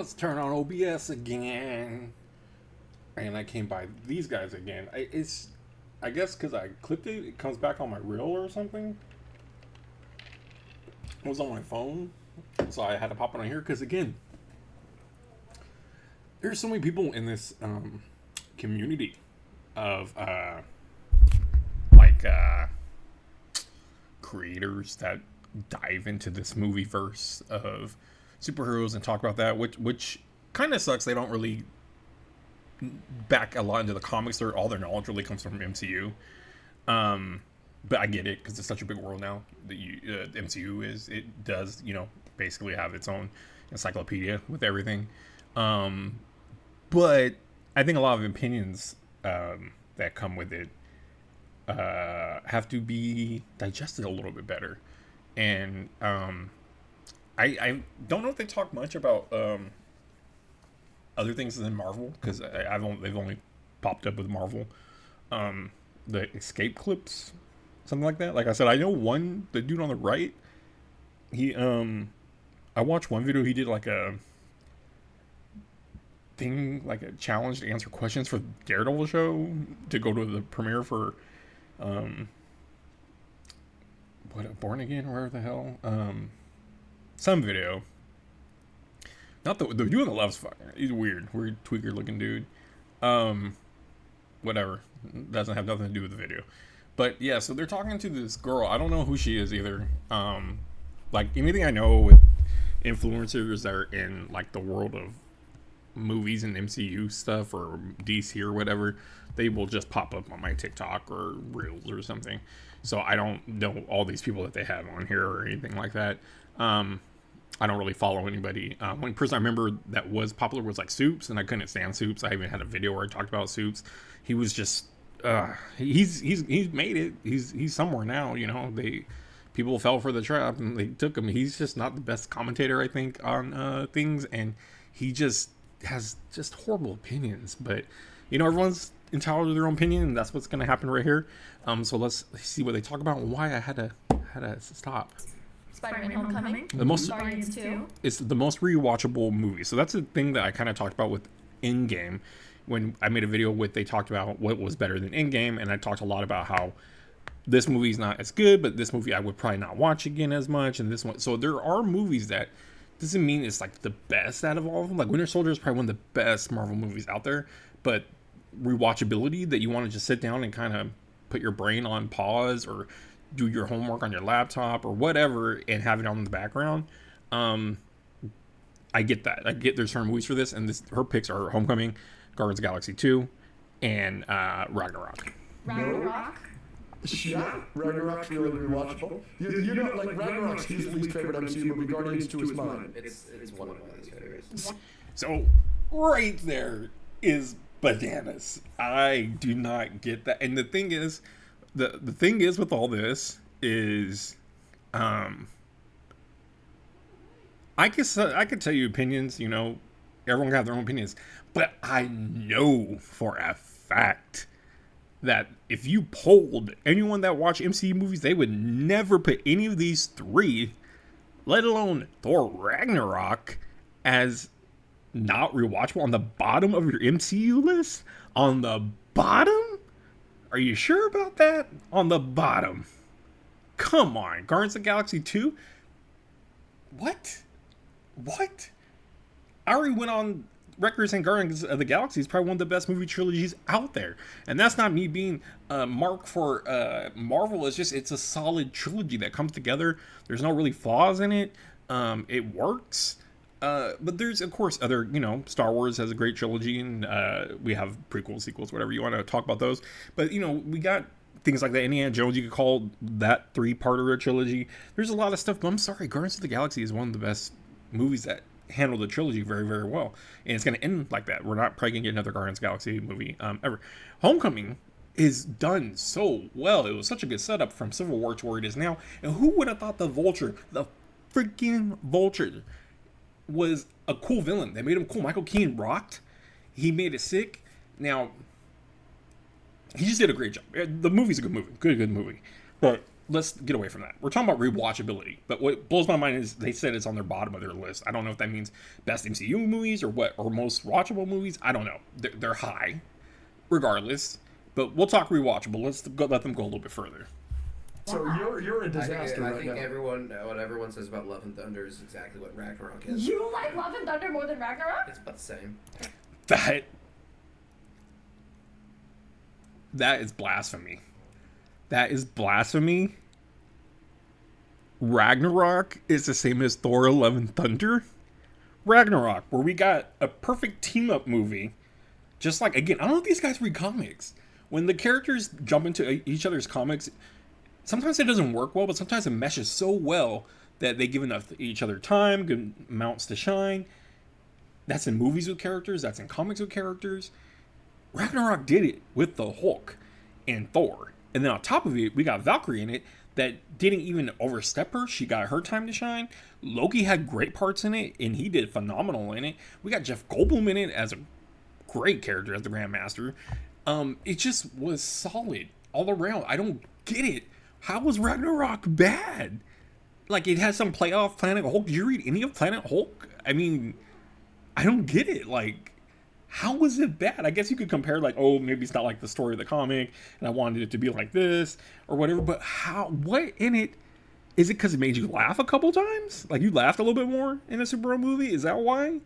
let's turn on OBS again. And I came by these guys again. I guess because I clipped it, it comes back on my reel or something. It was on my phone, so I had to pop it on here because again, there's so many people in this community of like creators that dive into this movie verse of superheroes and talk about that, which kind of sucks. They don't really back a lot into the comics. All their knowledge really comes from MCU. But I get it because it's such a big world now. The MCU it does basically have its own encyclopedia with everything. But I think a lot of opinions that come with it have to be digested a little bit better. And I don't know if they talk much about other things than Marvel, because they've only popped up with Marvel. The escape clips, something like that. Like I said, I know the dude on the right. He I watched one video. He did like a thing, like a challenge to answer questions for the Daredevil show to go to the premiere for Born Again, or whatever the hell, some video. Not the dude on the left's fucking. He's weird tweaker looking dude. Whatever, doesn't have nothing to do with the video. But yeah, so they're talking to this girl. I don't know who she is either. Like anything I know with influencers that are in like the world of movies and MCU stuff or DC or whatever, they will just pop up on my TikTok or Reels or something. So I don't know all these people that they have on here or anything like that. I don't really follow anybody. One person I remember that was popular was like Soups, and I couldn't stand Soups. I even had a video where I talked about Soups. He was just he's made it. He's somewhere now. People fell for the trap and they took him. He's just not the best commentator, I think, on things, and he just has just horrible opinions. But everyone's entitled to their own opinion, and that's what's going to happen right here. So let's see what they talk about and why I had to stop. Spider-Man Homecoming. Guardians 2. It's the most rewatchable movie. So that's the thing that I kind of talked about with Endgame. When I made a video they talked about what was better than Endgame, and I talked a lot about how this movie's not as good, but this movie I would probably not watch again as much, and this one. So there are movies that doesn't mean it's like the best out of all of them. Like Winter Soldier is probably one of the best Marvel movies out there, but rewatchability that you want to just sit down and kind of put your brain on pause or do your homework on your laptop or whatever and have it on in the background. I get that. I get there's certain movies for this, and her picks are Homecoming, Guardians of the Galaxy 2, and Ragnarok. Ragnarok? Yeah, Ragnarok's really rewatchable. Like Ragnarok's his least favorite MCU movie. Guardians 2 is mine. It's one of my least favorites. So right there is bananas. I do not get that. And the thing is, the thing is with all this is, I could tell you opinions. Everyone can have their own opinions, but I know for a fact that if you polled anyone that watched MCU movies, they would never put any of these three, let alone Thor Ragnarok, as not rewatchable on the bottom of your MCU list. On the bottom? Are you sure about that? On the bottom. Come on. Guardians of the Galaxy 2? What? I already went on record saying Guardians of the Galaxy is probably one of the best movie trilogies out there. And that's not me being Mark for Marvel. It's a solid trilogy that comes together. There's no really flaws in it. It works. But there's, of course, other, Star Wars has a great trilogy, and we have prequels, sequels, whatever you want to talk about those. But, we got things like that. Indiana Jones, you could call that 3-parter a trilogy. There's a lot of stuff, but I'm sorry, Guardians of the Galaxy is one of the best movies that handle the trilogy very, very well. And it's going to end like that. We're not probably going to get another Guardians of the Galaxy movie ever. Homecoming is done so well. It was such a good setup from Civil War to where it is now. And who would have thought the freaking Vulture was a cool villain? They made him cool. Michael Keaton rocked. He made it sick. Now, he just did a great job. The movie's a good movie. Good movie. But let's get away from that. We're talking about rewatchability. But what blows my mind is they said it's on their bottom of their list. I don't know if that means best MCU movies or what, or most watchable movies. I don't know. They're high, regardless. But we'll talk rewatchable. Let's let them go a little bit further. So you're a disaster I right think now. what everyone says about Love and Thunder is exactly what Ragnarok is. You like Love and Thunder more than Ragnarok? It's about the same. That is blasphemy. That is blasphemy. Ragnarok is the same as Thor: Love and Thunder. Ragnarok, where we got a perfect team-up movie. Just like, again, I don't know if these guys read comics. When the characters jump into each other's comics, sometimes it doesn't work well, but sometimes it meshes so well that they give each other time, good amounts to shine. That's in movies with characters. That's in comics with characters. Ragnarok did it with the Hulk and Thor. And then on top of it, we got Valkyrie in it that didn't even overstep her. She got her time to shine. Loki had great parts in it, and he did phenomenal in it. We got Jeff Goldblum in it as a great character as the Grandmaster. It just was solid all around. I don't get it. How was Ragnarok bad? Like, it had some playoff Planet Hulk. Did you read any of Planet Hulk? I mean, I don't get it. Like, how was it bad? I guess you could compare, like, oh, maybe it's not like the story of the comic, and I wanted it to be like this, or whatever, but how, what in it, is it because it made you laugh a couple times? Like, you laughed a little bit more in a superhero movie? Is that why?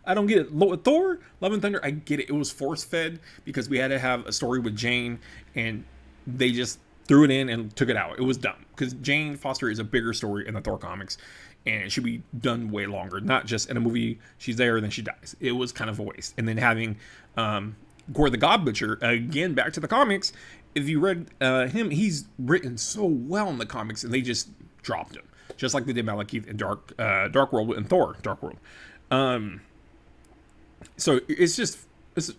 I don't get it. With Thor, Love and Thunder, I get it. It was force-fed, because we had to have a story with Jane, and they just threw it in and took it out. It was dumb, because Jane Foster is a bigger story in the Thor comics, and it should be done way longer, not just in a movie she's there and then she dies. It was kind of a waste. And then having Gore the God Butcher, again, back to the comics, if you read him, he's written so well in the comics, and they just dropped him, just like they did Malekith in Dark World and Thor Dark World. So it's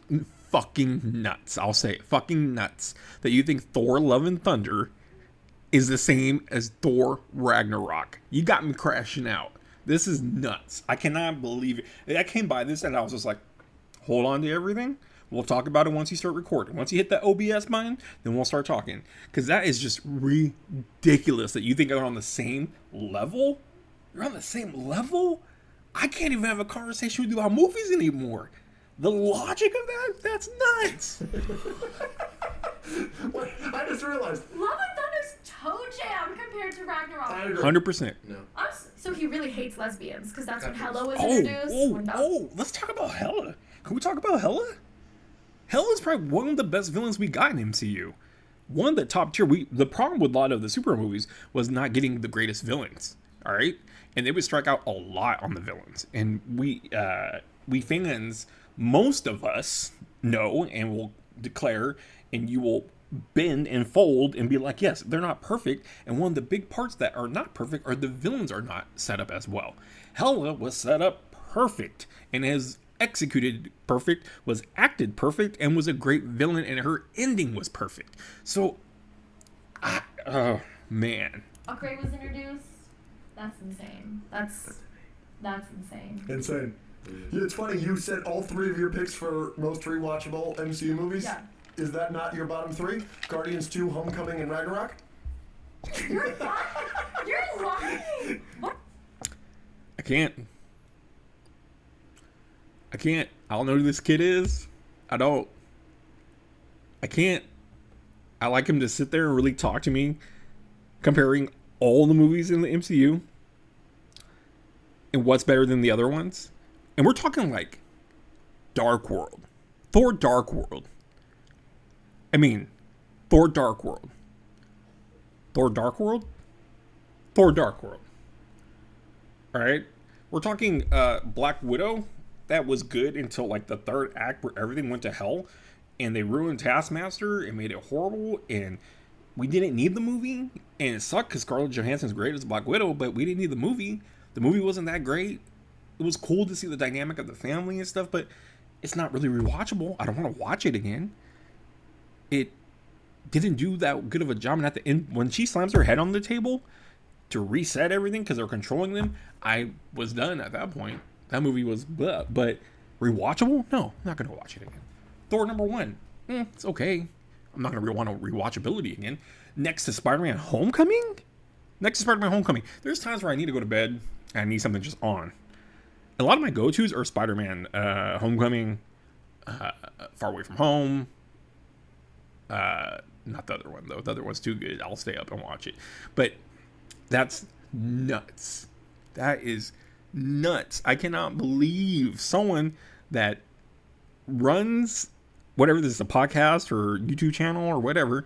fucking nuts. I'll say it, fucking nuts that you think Thor: Love and Thunder is the same as Thor Ragnarok. You got me crashing out. This is nuts. I cannot believe it. I came by this and I was just like, hold on to everything. We'll talk about it once you start recording. Once you hit that OBS button, then we'll start talking. Because that is just ridiculous that you think they're on the same level. You're on the same level? I can't even have a conversation with you about movies anymore. The logic of that's nuts. What? I just realized. Love and Thunder's toe jam compared to Ragnarok. I agree. 100%. No. So he really hates lesbians, because that's when Hela was Oh, introduced. let's talk about Hela. Can we talk about Hela? Hela is probably one of the best villains we got in MCU. One of the top tier. The problem with a lot of the superhero movies was not getting the greatest villains. All right, and they would strike out a lot on the villains, and we fans, most of us know and will declare, and you will bend and fold and be like, yes, they're not perfect. And one of the big parts that are not perfect are the villains are not set up as well. Hela was set up perfect and is executed perfect, was acted perfect, and was a great villain, and her ending was perfect. So, oh man, Upgrade was introduced. That's insane. That's insane. Insane. It's funny, you said all three of your picks for most rewatchable MCU movies. Yeah. Is that not your bottom three? Guardians 2, Homecoming, and Ragnarok? You're lying. You're lying. What? I can't. I don't know who this kid is. I can't. I like him to sit there and really talk to me, comparing all the movies in the MCU and what's better than the other ones. And we're talking like Dark World. Thor Dark World. I mean, Thor Dark World. Thor Dark World? Thor Dark World. Alright? We're talking Black Widow. That was good until like the third act where everything went to hell. And they ruined Taskmaster and made it horrible. And we didn't need the movie. And it sucked because Scarlett Johansson's great as Black Widow. But we didn't need the movie. The movie wasn't that great. It was cool to see the dynamic of the family and stuff. But it's not really rewatchable. I don't want to watch it again. It didn't do that good of a job. And at the end, when she slams her head on the table to reset everything because they're controlling them, I was done at that point. That movie was bleh. But rewatchable? No, I'm not going to watch it again. Thor number 1. It's okay. I'm not going to want rewatchability again. Next to Spider-Man Homecoming? Next to Spider-Man Homecoming. There's times where I need to go to bed and I need something just on. A lot of my go-tos are Spider-Man Homecoming, Far Away From Home. Not the other one, though. The other one's too good. I'll stay up and watch it. But that's nuts. That is nuts. I cannot believe someone that runs whatever this is, a podcast or YouTube channel or whatever,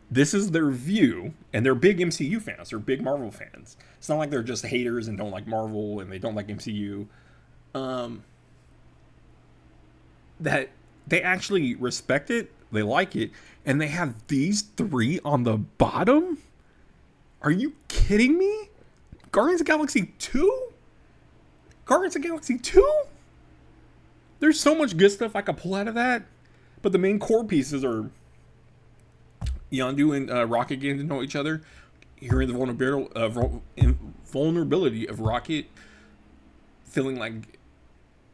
this is their view, and they're big MCU fans. They're big Marvel fans. It's not like they're just haters and don't like Marvel and they don't like MCU. That they actually respect it, they like it, and they have these three on the bottom? Are you kidding me? Guardians of the Galaxy 2? Guardians of the Galaxy 2? There's so much good stuff I could pull out of that. But the main core pieces are Yondu and Rocket getting to know each other. Hearing the vulnerability of Rocket. Feeling like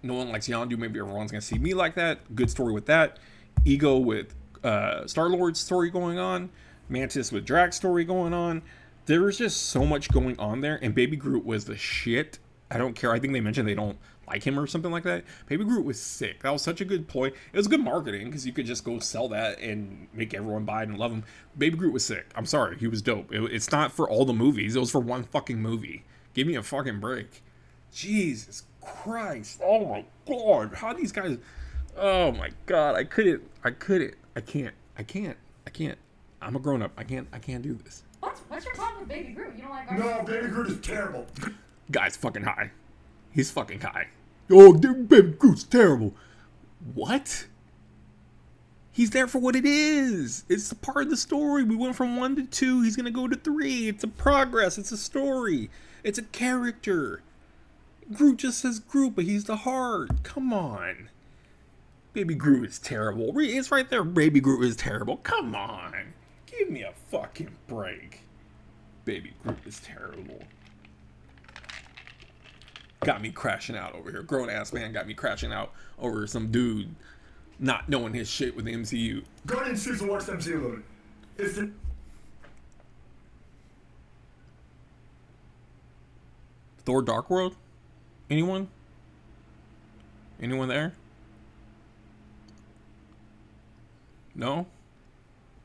no one likes Yondu. Maybe everyone's going to see me like that. Good story with that. Ego with Star-Lord's story going on. Mantis with Drax's story going on. There was just so much going on there. And Baby Groot was the shit. I don't care. I think they mentioned they don't like him or something like that. Baby Groot was sick. That was such a good ploy. It was good marketing because you could just go sell that and make everyone buy it and love him. Baby Groot was sick. I'm sorry. He was dope. It's not for all the movies. It was for one fucking movie. Give me a fucking break. Jesus Christ. Oh my God. How these guys... Oh my God. I couldn't. I can't. I'm a grown up. I can't do this. What's your problem with Baby Groot? You don't like No, Baby Groot is terrible. Guy's fucking high. He's fucking high. Oh, dude, Baby Groot's terrible. What? He's there for what it is. It's a part of the story. We went from 1 to 2. He's going to go to 3. It's a progress. It's a story. It's a character. Groot just says Groot, but he's the heart. Come on. Baby Groot is terrible. It's right there. Baby Groot is terrible. Come on. Give me a fucking break. Baby Groot is terrible. Got me crashing out over here. Grown ass man got me crashing out over some dude not knowing his shit with the MCU. Guardians 2 is the worst MCU movie. It's the... Thor Dark World? Anyone? Anyone there? No?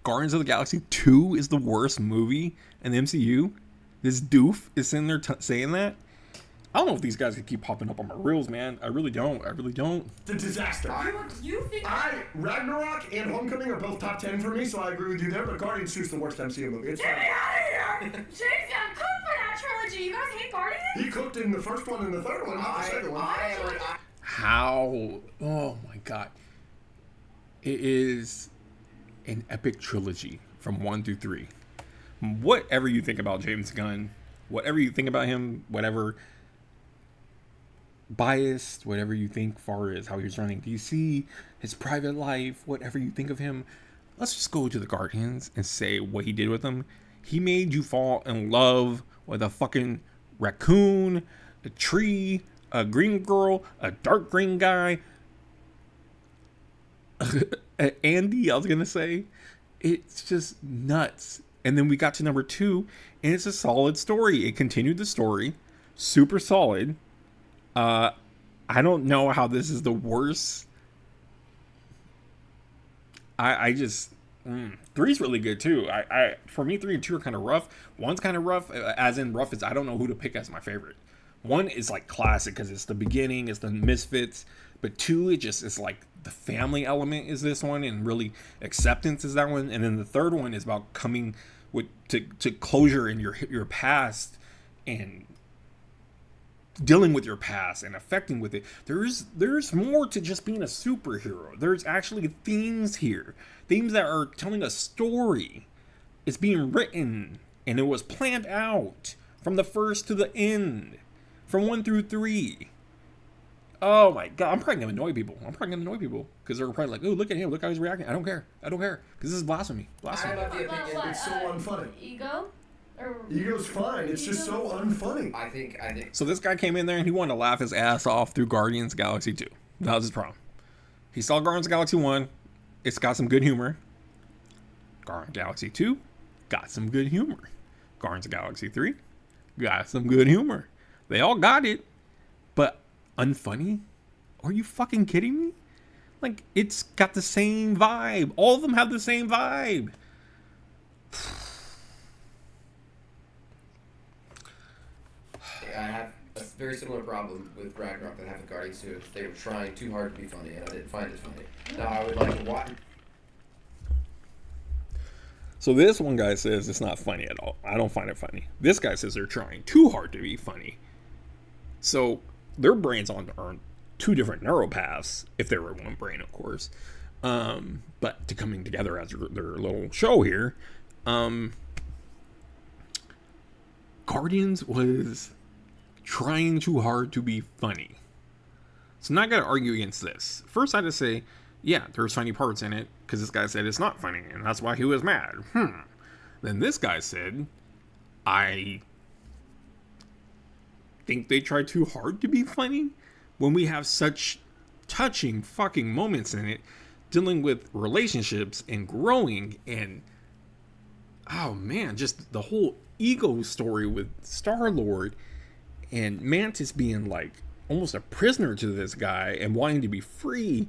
Guardians of the Galaxy 2 is the worst movie in the MCU? This doof is sitting there saying that? I don't know if these guys can keep popping up on my reels, man. I really don't. The disaster. You think... Ragnarok and Homecoming are both top 10 for me, so I agree with you there, but Guardians 2 is the worst MCU movie. It's Get me out of here! James got cooked for that trilogy. You guys hate Guardians? He cooked in the first one and the third one, not the second one. How? Oh my God. It is an epic trilogy from 1 through 3. Whatever you think about James Gunn, whatever you think about him, whatever biased, whatever you think far as how he's running DC, his private life, whatever you think of him, let's just go to the Guardians and say what he did with them. He made you fall in love with a fucking raccoon, a tree, a green girl, a dark green guy, Andy, I was gonna say. It's just nuts. And then we got to number 2, and it's a solid story. It continued the story, super solid. I don't know how this is the worst. I just 3's really good too. For me, 3 and 2 are kind of rough. 1's kind of rough, as in rough is I don't know who to pick as my favorite. 1 is like classic because it's the beginning, it's the misfits. But 2, it just is like the family element is this one, and really acceptance is that one. And then the third one is about coming to closure in your past and dealing with your past and affecting with it. There's more to just being a superhero. There's actually themes here, themes that are telling a story. It's being written and it was planned out from the first to the end, from 1 through 3. Oh my God, I'm probably gonna annoy people because they're probably like, oh, look at him, look how he's reacting. I don't care because this is blasphemy. I have the opinion. It's so unfunny. Ego? Ego's fine. It's just so unfunny. I think. So this guy came in there and he wanted to laugh his ass off through Guardians of the Galaxy 2. That was his problem. He saw Guardians of the Galaxy 1. It's got some good humor. Guardians of the Galaxy 2 got some good humor. Guardians of the Galaxy 3 got some good humor. They all got it, but unfunny? Are you fucking kidding me? Like, it's got the same vibe. All of them have the same vibe. I have a very similar problem with Ragnarok that I have with Guardians 2. They were trying too hard to be funny, and I didn't find it funny. Now, I would like to watch. So this one guy says it's not funny at all. I don't find it funny. This guy says they're trying too hard to be funny. So their brains are on two different neural paths, if they were one brain, of course. But to coming together as their little show here, Guardians was trying too hard to be funny. So now I gotta argue against this. First, I had to say, yeah, there's funny parts in it, because this guy said it's not funny, and that's why he was mad. Then this guy said, I think they tried too hard to be funny when we have such touching fucking moments in it, dealing with relationships and growing and, oh man, just the whole ego story with Star-Lord and Mantis being like almost a prisoner to this guy and wanting to be free.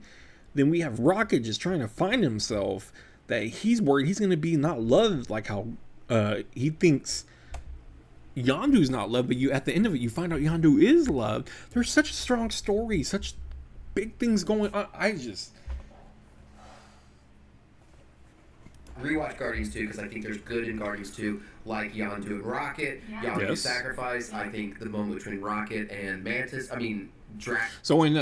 Then we have Rocket just trying to find himself, that he's worried he's going to be not loved like how he thinks Yondu's not loved, but you at the end of it you find out Yondu is loved. There's such a strong story, such big things going on. I just rewatch Guardians 2 because I think there's good in Guardians 2, like Yondu and Rocket. Yeah. Yondu's Yes. sacrifice. I think the moment between Rocket and Mantis. I mean, So when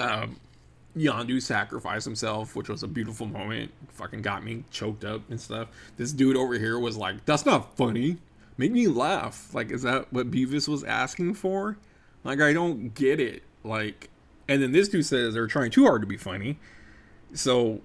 Yondu sacrificed himself, which was a beautiful moment, fucking got me choked up and stuff. This dude over here was like, "That's not funny. Make me laugh." Like, is that what Beavis was asking for? Like, I don't get it. Like, and then this dude says they're trying too hard to be funny. So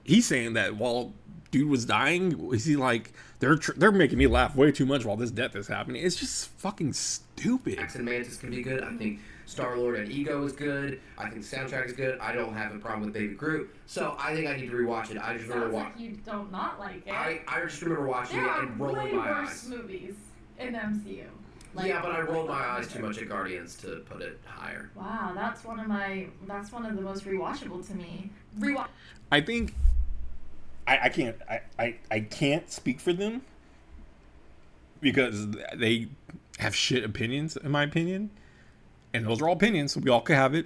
he's saying that while dude was dying, is he like they're making me laugh way too much while this death is happening? It's just fucking stupid. Max and Mantis can be good. I think Star-Lord and Ego is good. I think the soundtrack is good. I don't have a problem with Baby Groot. So I think I need to rewatch it. I just remember Sounds watching. like you don't not like it. I just remember watching there it are and rolling way my worse eyes. movies in the MCU. Yeah, but I rolled my eyes too much at Guardians to put it higher. Wow, that's one of the most rewatchable to me. I think I can't speak for them because they have shit opinions, in my opinion, and those are all opinions, so we all could have it.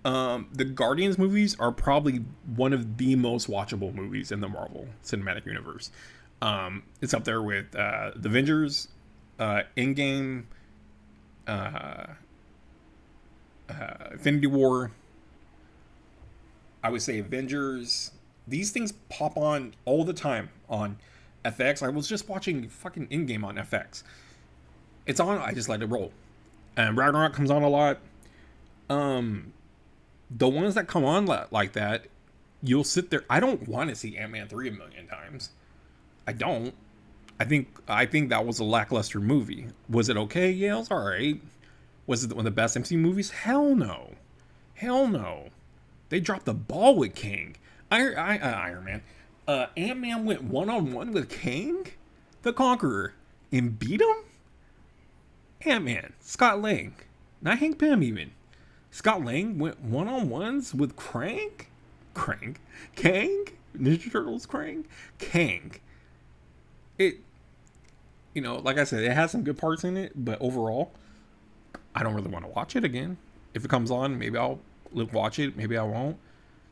The Guardians movies are probably one of the most watchable movies in the Marvel Cinematic Universe. It's up there with the Avengers, Endgame, Infinity War. I would say Avengers. These things pop on all the time on FX. I was just watching fucking Endgame on FX. It's on, I just let it roll. And Ragnarok comes on a lot. The ones that come on like that, you'll sit there. I don't want to see Ant-Man 3 a million times. I don't. I think that was a lackluster movie. Was it okay? Yeah, it was alright. Was it one of the best MCU movies? Hell no. Hell no. They dropped the ball with Kang. Iron Man. Ant-Man went one-on-one with Kang, the Conqueror, and beat him? Ant-Man, Scott Lang. Not Hank Pym even. Scott Lang went one-on-ones with Kang? Ninja Turtles Kang. It, like I said, it has some good parts in it, but overall, I don't really want to watch it again. If it comes on, maybe I'll watch it, maybe I won't.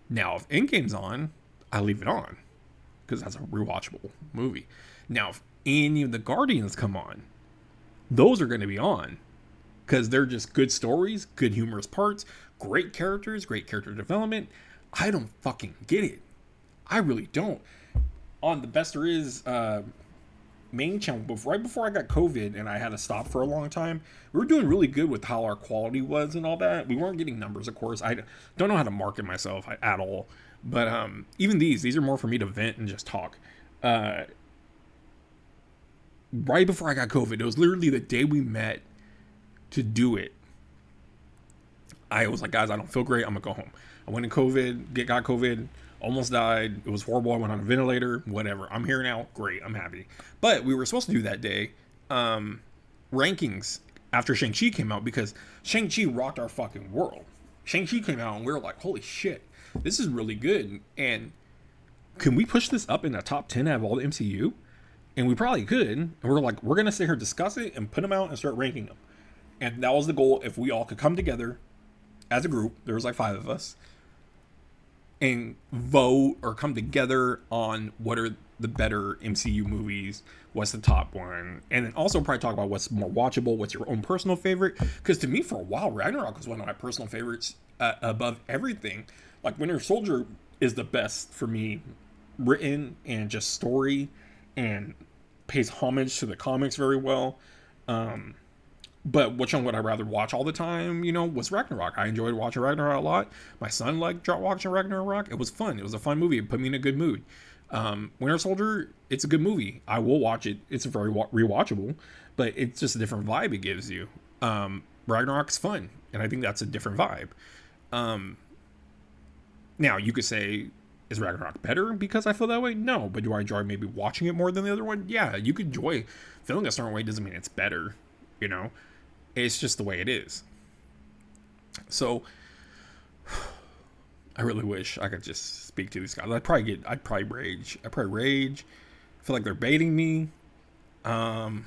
Now, if Endgame's on, I leave it on, because that's a rewatchable movie. Now, if any of the Guardians come on, those are going to be on, because they're just good stories, good humorous parts, great characters, great character development. I don't fucking get it. I really don't. On the Best There Is main channel, right before I got COVID and I had to stop for a long time, we were doing really good with how our quality was and all that. We weren't getting numbers, of course. I don't know how to market myself at all. But even these are more for me to vent and just talk. Right before I got COVID, it was literally the day we met to do it. I was like, guys, I don't feel great. I'm going to go home. I went in COVID, got COVID, Almost died. It was horrible. I went on a ventilator. Whatever. I'm here now. Great. I'm happy. But we were supposed to do that day rankings after Shang-Chi came out because Shang-Chi rocked our fucking world. Shang-Chi came out and we were like, holy shit, this is really good. And can we push this up in the top 10 out of all the MCU? And we probably could. And we're like, we're going to sit here, discuss it, and put them out and start ranking them. And that was the goal. If we all could come together as a group, there was like 5 of us, and vote or come together on what are the better MCU movies, what's the top one, and then also probably talk about what's more watchable, what's your own personal favorite. Because to me, for a while, Ragnarok was one of my personal favorites above everything. Like Winter Soldier is the best for me, written and just story, and pays homage to the comics very well. But which one would I rather watch all the time, was Ragnarok. I enjoyed watching Ragnarok a lot. My son liked watching Ragnarok. It was fun. It was a fun movie. It put me in a good mood. Winter Soldier, it's a good movie. I will watch it. It's very rewatchable, but it's just a different vibe it gives you. Ragnarok's fun, and I think that's a different vibe. Now, you could say, is Ragnarok better because I feel that way? No, but do I enjoy maybe watching it more than the other one? Yeah, you could enjoy feeling a certain way doesn't mean it's better, It's just the way it is. So, I really wish I could just speak to these guys. I'd probably rage. I feel like they're baiting me. Because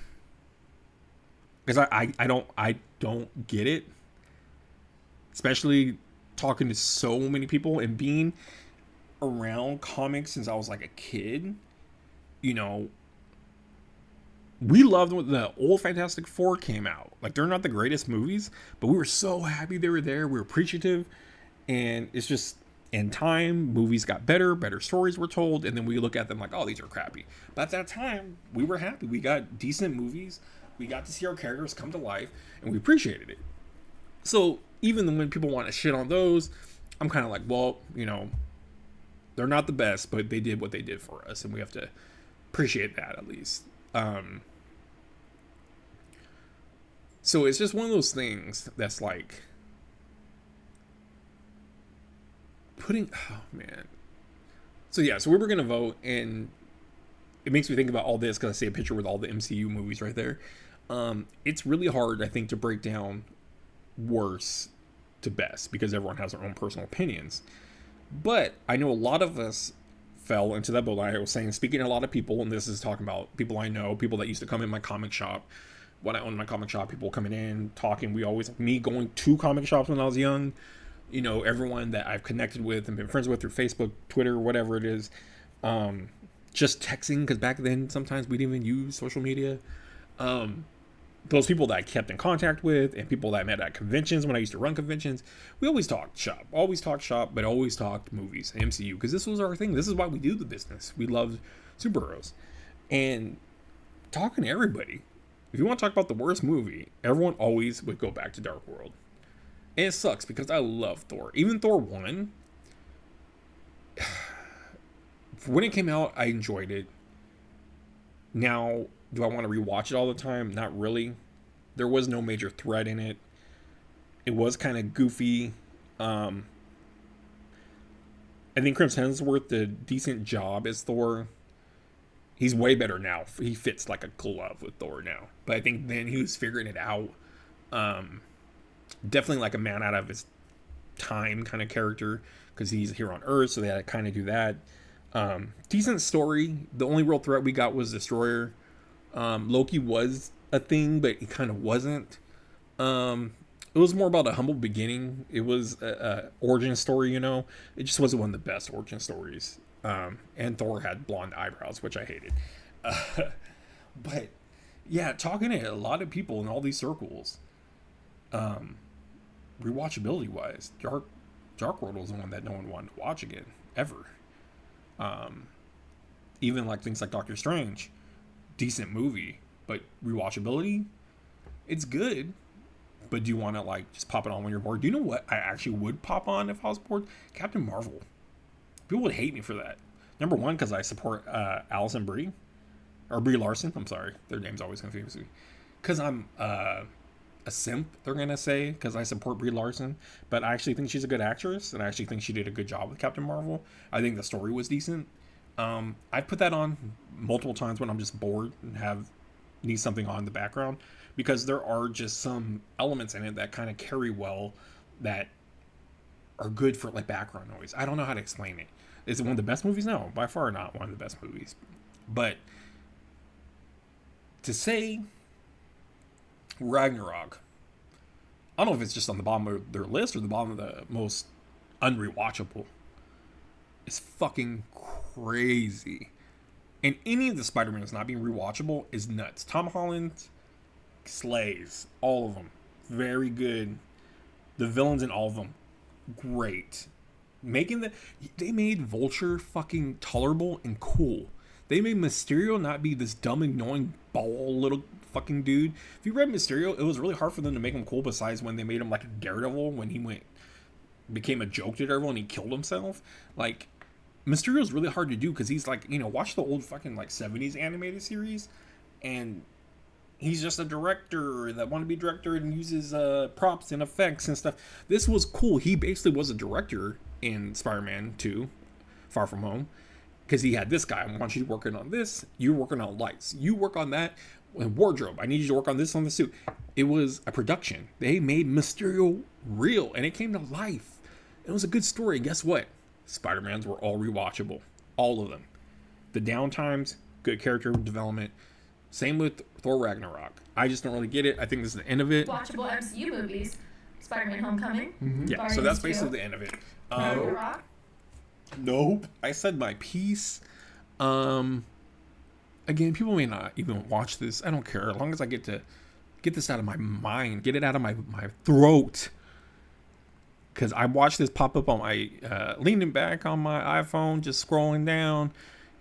I don't get it. Especially talking to so many people and being around comics since I was like a kid. We loved when the old Fantastic Four came out. Like, they're not the greatest movies, but we were so happy they were there. We were appreciative. And it's just, in time, movies got better stories were told, and then we look at them like, oh, these are crappy. But at that time, we were happy. We got decent movies. We got to see our characters come to life, and we appreciated it. So, even when people want to shit on those, I'm kind of like, well, they're not the best, but they did what they did for us, and we have to appreciate that at least. So it's just one of those things that's like oh man. So yeah, so we were gonna vote, and it makes me think about all this because I see a picture with all the MCU movies right there. It's really hard, I think, to break down worst to best because everyone has their own personal opinions. But I know a lot of us fell into that boat. I was saying, speaking to a lot of people, and this is talking about people I know, people that used to come in my comic shop. When I owned my comic shop, people coming in, talking. Me going to comic shops when I was young, everyone that I've connected with and been friends with through Facebook, Twitter, whatever it is, just texting, because back then, sometimes we didn't even use social media. Those people that I kept in contact with and people that I met at conventions when I used to run conventions, we always talked shop, but always talked movies, MCU, because this was our thing. This is why we do the business. We loved superheroes. And talking to everybody, if you want to talk about the worst movie, everyone always would go back to Dark World. And it sucks because I love Thor. Even Thor 1, when it came out, I enjoyed it. Now, do I want to rewatch it all the time? Not really. There was no major threat in it. It was kind of goofy. I think Chris Hemsworth did a decent job as Thor. He's way better now. He fits like a glove with Thor now. But I think then he was figuring it out. Definitely like a man out of his time kind of character, because he's here on Earth, so they had to kind of do that. Decent story. The only real threat we got was Destroyer. Loki was a thing, but it kind of wasn't. It was more about a humble beginning. It was a origin story, It just wasn't one of the best origin stories. And Thor had blonde eyebrows, which I hated. But yeah, talking to a lot of people in all these circles, rewatchability wise, Dark World was the one that no one wanted to watch again ever. Even like things like Doctor Strange, decent movie, but rewatchability, it's good. But do you want to like just pop it on when you're bored? Do you know what I actually would pop on if I was bored? Captain Marvel. People would hate me for that. Number one, because I support Allison Brie. Or Brie Larson. I'm sorry. Their names always confuse me. Because I'm a simp, they're gonna say, because I support Brie Larson, but I actually think she's a good actress, and I actually think she did a good job with Captain Marvel. I think the story was decent. I put that on multiple times when I'm just bored and need something on in the background, because there are just some elements in it that kind of carry well, that are good for like background noise. I don't know how to explain it. Is it one of the best movies? No, by far not one of the best movies. But to say Ragnarok, I don't know if it's just on the bottom of their list or the bottom of the most unrewatchable. It's fucking crazy. And any of the Spider-Mans not being rewatchable is nuts. Tom Holland slays all of them. Very good. The villains in all of them, great. They made Vulture fucking tolerable and cool. They made Mysterio not be this dumb, annoying, ball little fucking dude. If you read Mysterio, it was really hard for them to make him cool, besides when they made him like a Daredevil, when he became a joke to everyone, he killed himself. Like, Mysterio's really hard to do, because he's like, watch the old fucking like 70s animated series, and he's just a director that wanted to be a director and uses props and effects and stuff. This was cool. He basically was a director in Spider-Man 2, Far From Home, because he had this guy. I want you working on this. You're working on lights. You work on that. Wardrobe. I need you to work on this on the suit. It was a production. They made Mysterio real, and it came to life. It was a good story. And guess what? Spider-Mans were all rewatchable. All of them. The downtimes, good character development. Same with Thor Ragnarok. I just don't really get it. I think this is the end of it. Watchable MCU movies. Spider-Man Homecoming. Yeah, Guardians so that's 2, basically the end of it. Ragnarok. Nope. I said my piece. Again, people may not even watch this. I don't care. As long as I get to get this out of my mind, get it out of my throat. Because I watched this pop up on my, leaning back on my iPhone, just scrolling down.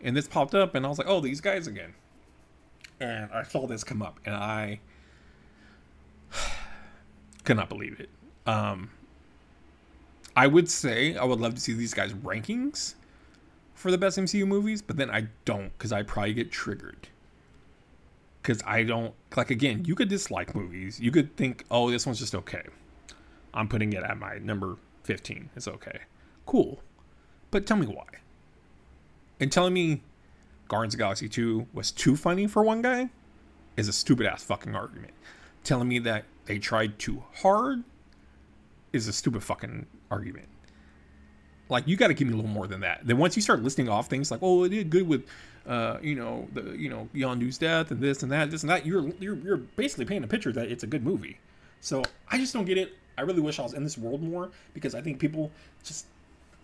And this popped up, and I was like, oh, these guys again. And I saw this come up, and I could not believe it. I would say I would love to see these guys' rankings for the best MCU movies, but then I don't, because I probably get triggered. Because I don't, like, again, you could dislike movies. You could think, oh, this one's just okay. I'm putting it at my number 15. It's okay. Cool. But tell me why. And telling me Guardians of the Galaxy 2 was too funny for one guy is a stupid ass fucking argument. Telling me that they tried too hard is a stupid fucking argument. Like, you got to give me a little more than that. Then once you start listing off things like, oh, it did good with, Yondu's death and this and that, you're basically painting a picture that it's a good movie. So I just don't get it. I really wish I was in this world more, because I think people just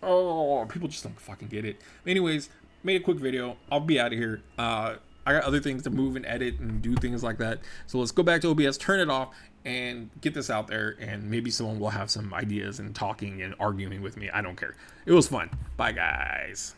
don't fucking get it. Anyways, made a quick video. I'll be out of here. I got other things to move and edit and do things like that. So let's go back to OBS, turn it off, and get this out there, and maybe someone will have some ideas and talking and arguing with me. I don't care. It was fun. Bye, guys.